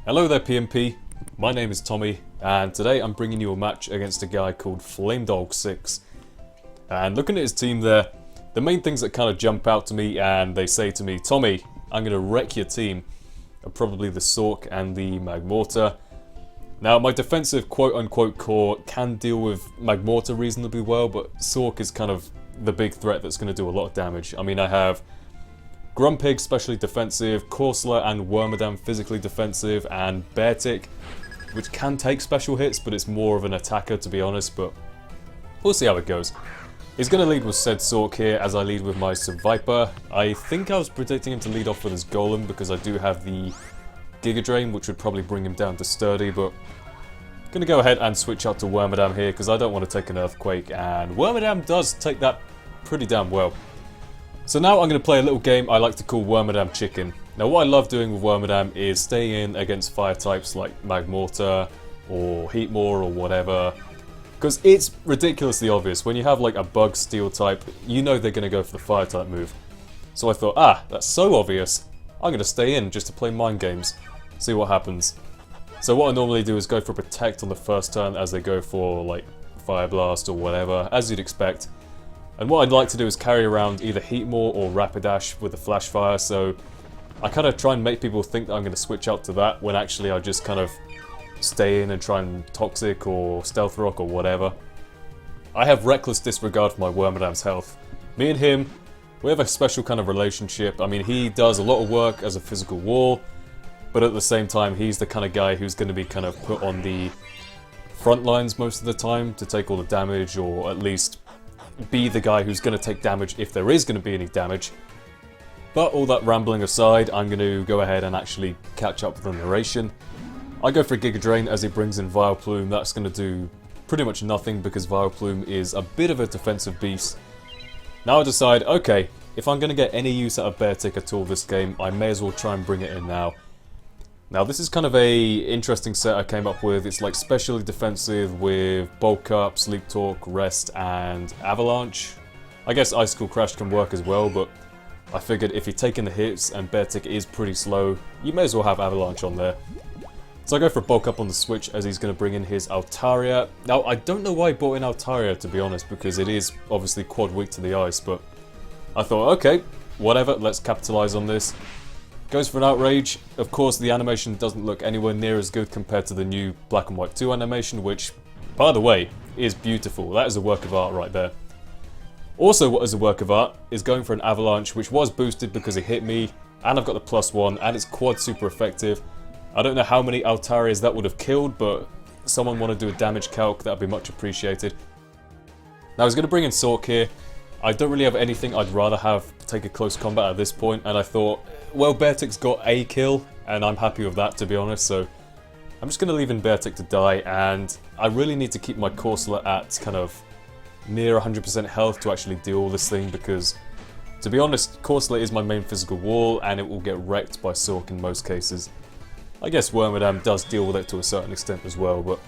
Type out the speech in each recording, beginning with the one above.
Hello there PMP, my name is Tommy and today I'm bringing you a match against a guy called flamedawg6. And looking at his team there, the main things that kind of jump out to me and they say to me, Tommy, I'm going to wreck your team, are probably the Sork and the Magmortar. Now my defensive quote-unquote core can deal with Magmortar reasonably well, but Sork is kind of the big threat that's going to do a lot of damage. I mean, I have Grumpig specially defensive, Corsola and Wormadam physically defensive, and Beartic, which can take special hits, but it's more of an attacker to be honest, but we'll see how it goes. He's going to lead with said Sork here, as I lead with my Viper. I think I was predicting him to lead off with his Golem, because I do have the Giga Drain, which would probably bring him down to Sturdy, but I'm going to go ahead and switch out to Wormadam here, because I don't want to take an Earthquake, and Wormadam does take that pretty damn well. So now I'm going to play a little game I like to call Wormadam Chicken. Now what I love doing with Wormadam is staying in against fire types like Magmortar or Heatmor or whatever, because it's ridiculously obvious. When you have like a bug steel type, you know they're going to go for the fire type move. So I thought, that's so obvious, I'm going to stay in just to play mind games, see what happens. So what I normally do is go for Protect on the first turn as they go for like Fire Blast or whatever, as you'd expect. And what I'd like to do is carry around either Heatmor or Rapidash with the Flash Fire, so I kind of try and make people think that I'm going to switch out to that, when actually I just kind of stay in and try and Toxic or Stealth Rock or whatever. I have reckless disregard for my Wormadam's health. Me and him, we have a special kind of relationship. I mean, he does a lot of work as a physical wall, but at the same time he's the kind of guy who's going to be kind of put on the front lines most of the time to take all the damage, or at least be the guy who's going to take damage if there is going to be any damage. But all that rambling aside, I'm going to go ahead and actually catch up with the narration. I go for a Giga Drain as he brings in Vileplume. That's going to do pretty much nothing because Vileplume is a bit of a defensive beast. Now I decide, okay, if I'm going to get any use out of Beartic at all this game, I may as well try and bring it in now. Now this is kind of a interesting set I came up with. It's like specially defensive with Bulk Up, Sleep Talk, Rest and Avalanche. I guess Icicle Crash can work as well, but I figured if you're taking the hits and Beartic is pretty slow, you may as well have Avalanche on there. So I go for Bulk Up on the switch as he's going to bring in his Altaria. Now I don't know why he brought in Altaria to be honest, because it is obviously quad weak to the ice, but I thought okay, whatever, let's capitalize on this. Goes for an Outrage. Of course the animation doesn't look anywhere near as good compared to the new Black and White 2 animation, which, by the way, is beautiful. That is a work of art right there. Also what is a work of art is going for an Avalanche, which was boosted because it hit me, and I've got the +1, and it's quad super effective. I don't know how many Altarias that would have killed, but someone want to do a damage calc, that would be much appreciated. Now he's going to bring in Sork here. I don't really have anything I'd rather have take a close combat at this point, and I thought, well, Beartic's got a kill, and I'm happy with that to be honest, so I'm just going to leave in Beartic to die, and I really need to keep my Corsola at kind of near 100% health to actually deal with this thing, because to be honest, Corsola is my main physical wall, and it will get wrecked by Sork in most cases. I guess Wormadam does deal with it to a certain extent as well, but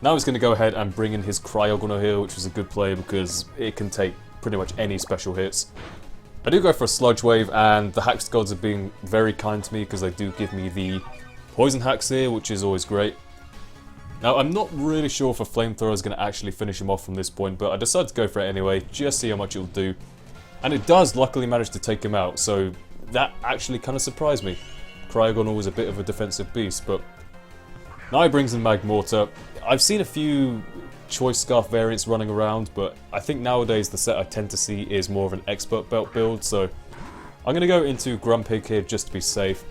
now he's going to go ahead and bring in his Cryogonal here, which is a good play because it can take pretty much any special hits. I do go for a Sludge Wave, and the Hacks Gods are being very kind to me because they do give me the Poison Hacks here, which is always great. Now I'm not really sure if a Flamethrower is going to actually finish him off from this point, but I decided to go for it anyway, just see how much it'll do. And it does luckily manage to take him out, so that actually kind of surprised me. Cryogonal was a bit of a defensive beast, but now he brings in Magmortar. I've seen a few Choice Scarf variants running around, but I think nowadays the set I tend to see is more of an Expert Belt build, so I'm going to go into Grumpig here just to be safe.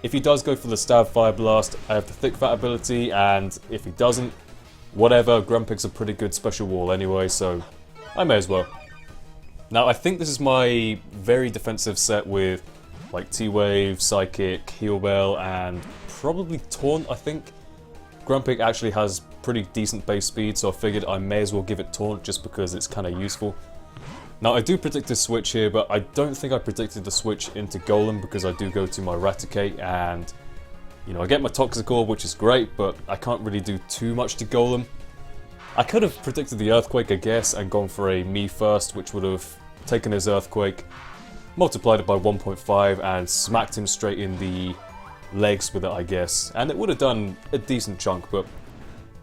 If he does go for the Stab Fire Blast, I have the Thick Fat ability, and if he doesn't, whatever, Grumpig's a pretty good special wall anyway, so I may as well. Now I think this is my very defensive set with like T-Wave, Psychic, Heal Bell, and probably Taunt, I think. Grumpig actually has pretty decent base speed, so I figured I may as well give it Taunt just because it's kind of useful. Now I do predict a switch here, but I don't think I predicted the switch into Golem because I do go to my Raticate and, you know, I get my Toxic Orb, which is great, but I can't really do too much to Golem. I could have predicted the Earthquake, I guess, and gone for a Me First, which would have taken his Earthquake, multiplied it by 1.5 and smacked him straight in the legs with it, I guess. And it would have done a decent chunk, but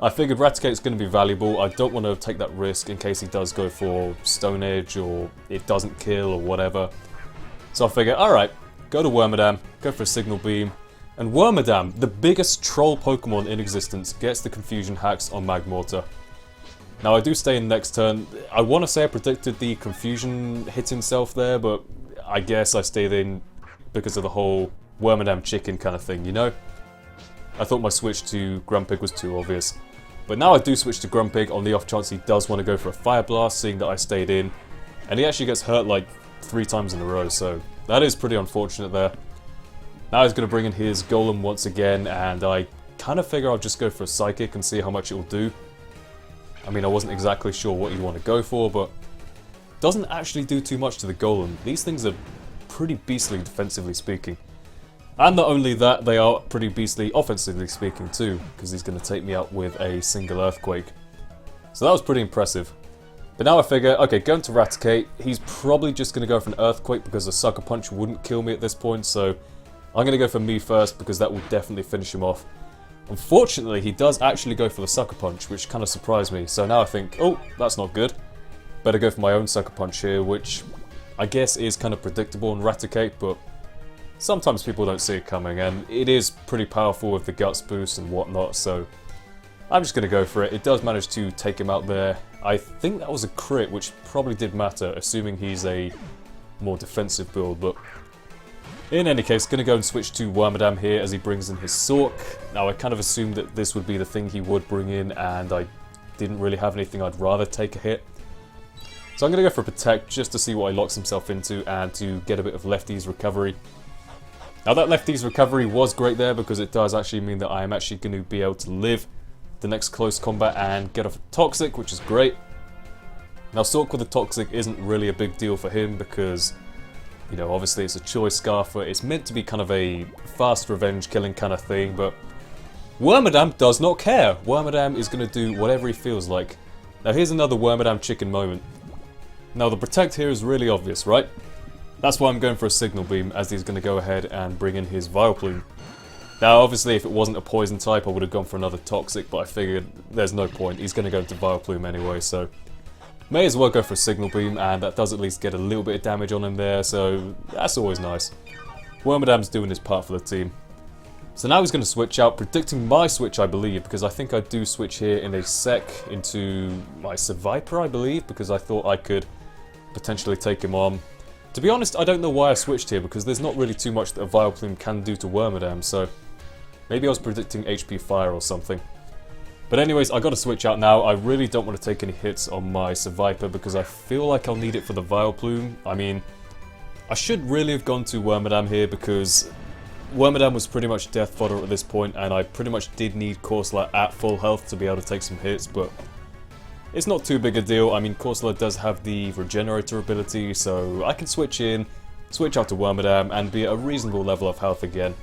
I figured Raticate's going to be valuable. I don't want to take that risk in case he does go for Stone Edge or it doesn't kill or whatever. So I figure, alright, go to Wormadam, go for a Signal Beam, and Wormadam, the biggest troll Pokemon in existence, gets the Confusion Hacks on Magmortar. Now I do stay in next turn. I want to say I predicted the Confusion hit himself there, but I guess I stayed in because of the whole Wormadam chicken kind of thing, you know? I thought my switch to Grumpig was too obvious. But now I do switch to Grumpig on the off chance he does want to go for a Fire Blast, seeing that I stayed in. And he actually gets hurt like 3 times in a row, so that is pretty unfortunate there. Now he's going to bring in his Golem once again, and I kind of figure I'll just go for a Psychic and see how much it will do. I mean, I wasn't exactly sure what you want to go for, but it doesn't actually do too much to the Golem. These things are pretty beastly defensively speaking. And not only that, they are pretty beastly offensively speaking too, because he's going to take me out with a single Earthquake. So that was pretty impressive. But now I figure, okay, going to Raticate, he's probably just going to go for an Earthquake because a Sucker Punch wouldn't kill me at this point, so I'm going to go for me first because that will definitely finish him off. Unfortunately, he does actually go for the Sucker Punch, which kind of surprised me, so now I think, oh, that's not good. Better go for my own Sucker Punch here, which I guess is kind of predictable in Raticate, but sometimes people don't see it coming, and it is pretty powerful with the Guts boost and whatnot, so I'm just going to go for it. It does manage to take him out there. I think that was a crit, which probably did matter, assuming he's a more defensive build, but in any case, going to go and switch to Wormadam here as he brings in his Sork. Now, I kind of assumed that this would be the thing he would bring in, and I didn't really have anything I'd rather take a hit. So I'm going to go for Protect just to see what he locks himself into and to get a bit of Lefty's recovery. Now, that Lefty's recovery was great there because it does actually mean that I am actually going to be able to live the next close combat and get off a Toxic, which is great. Now, Sork with a Toxic isn't really a big deal for him because, you know, obviously it's a Choice Scarfer. It's meant to be kind of a fast revenge killing kind of thing, but Wormadam does not care. Wormadam is going to do whatever he feels like. Now, here's another Wormadam chicken moment. Now, the Protect here is really obvious, right? That's why I'm going for a Signal Beam, as he's going to go ahead and bring in his Vileplume. Now, obviously, if it wasn't a Poison type, I would have gone for another Toxic, but I figured there's no point. He's going to go into Vileplume anyway, so may as well go for a Signal Beam, and that does at least get a little bit of damage on him there, so that's always nice. Wormadam's doing his part for the team. So now he's going to switch out, predicting my switch, I believe, because I think I do switch here in a sec into my Seviper, I believe, because I thought I could potentially take him on. To be honest, I don't know why I switched here, because there's not really too much that a Vileplume can do to Wormadam, so maybe I was predicting HP Fire or something. But anyways, I got to switch out now. I really don't want to take any hits on my Seviper because I feel like I'll need it for the Vileplume. I mean, I should really have gone to Wormadam here because Wormadam was pretty much death fodder at this point, and I pretty much did need Corsola at full health to be able to take some hits, but it's not too big a deal. I mean, Corsola does have the Regenerator ability, so I can switch in, switch out to Wormadam, and be at a reasonable level of health again.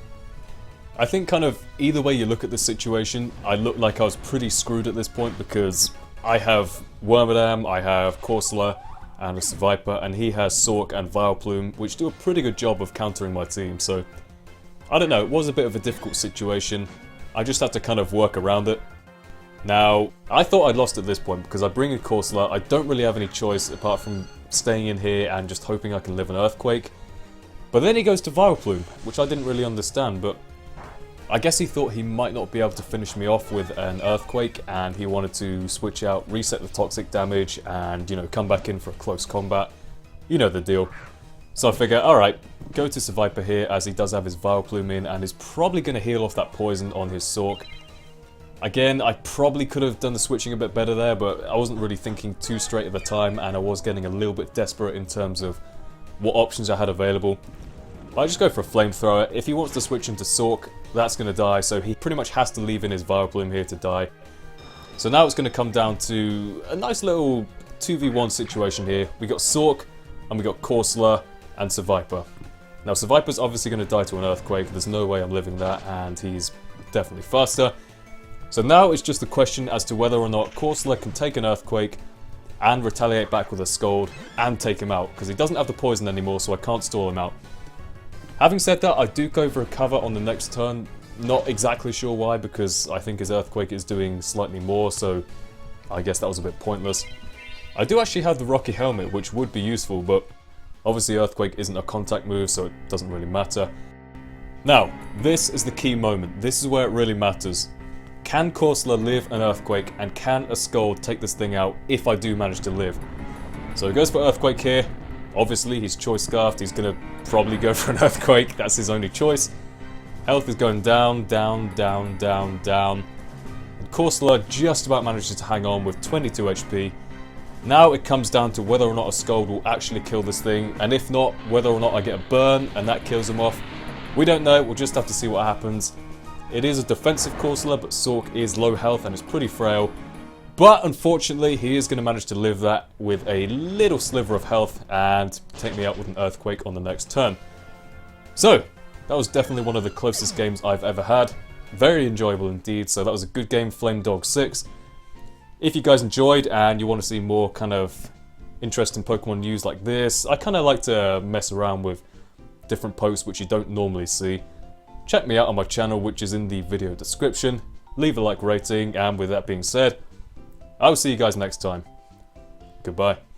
I think kind of either way you look at this situation, I look like I was pretty screwed at this point because I have Wormadam, I have Corsola, and a Seviper, and he has Sork and Vileplume, which do a pretty good job of countering my team, so I don't know, it was a bit of a difficult situation. I just had to kind of work around it. Now, I thought I'd lost at this point because I bring in Corsola, I don't really have any choice apart from staying in here and just hoping I can live an Earthquake. But then he goes to Vileplume, which I didn't really understand, but I guess he thought he might not be able to finish me off with an Earthquake, and he wanted to switch out, reset the toxic damage, and, you know, come back in for a close combat. You know the deal. So I figure, alright, go to Seviper here, as he does have his Vileplume in, and is probably going to heal off that poison on his Sork. Again, I probably could have done the switching a bit better there, but I wasn't really thinking too straight at the time, and I was getting a little bit desperate in terms of what options I had available. I just go for a Flamethrower. If he wants to switch into Sork, that's going to die, so he pretty much has to leave in his Vileplume here to die. So now it's going to come down to a nice little 2v1 situation here. We got Sork, and we got Corsola, and Seviper. Now Seviper's obviously going to die to an Earthquake, there's no way I'm living that, and he's definitely faster. So now it's just a question as to whether or not Corsola can take an Earthquake and retaliate back with a Scald and take him out, because he doesn't have the poison anymore, so I can't stall him out. Having said that, I do go for a cover on the next turn. Not exactly sure why, because I think his Earthquake is doing slightly more, so I guess that was a bit pointless. I do actually have the Rocky Helmet, which would be useful, but obviously Earthquake isn't a contact move, so it doesn't really matter. Now, this is the key moment. This is where it really matters. Can Corsola live an Earthquake, and can a Scald take this thing out if I do manage to live? So he goes for Earthquake here. Obviously, he's Choice Scarfed. He's going to probably go for an Earthquake. That's his only choice. Health is going down, down, down, down, down. And Corsola just about manages to hang on with 22 HP. Now it comes down to whether or not a Scald will actually kill this thing, and if not, whether or not I get a burn and that kills him off. We don't know, we'll just have to see what happens. It is a defensive Corsola, but Sork is low health and is pretty frail. But unfortunately, he is going to manage to live that with a little sliver of health and take me out with an Earthquake on the next turn. So, that was definitely one of the closest games I've ever had. Very enjoyable indeed, so that was a good game, flamedawg6. If you guys enjoyed and you want to see more kind of interesting Pokemon news like this, I kind of like to mess around with different posts which you don't normally see. Check me out on my channel, which is in the video description. Leave a like rating, and with that being said, I will see you guys next time. Goodbye.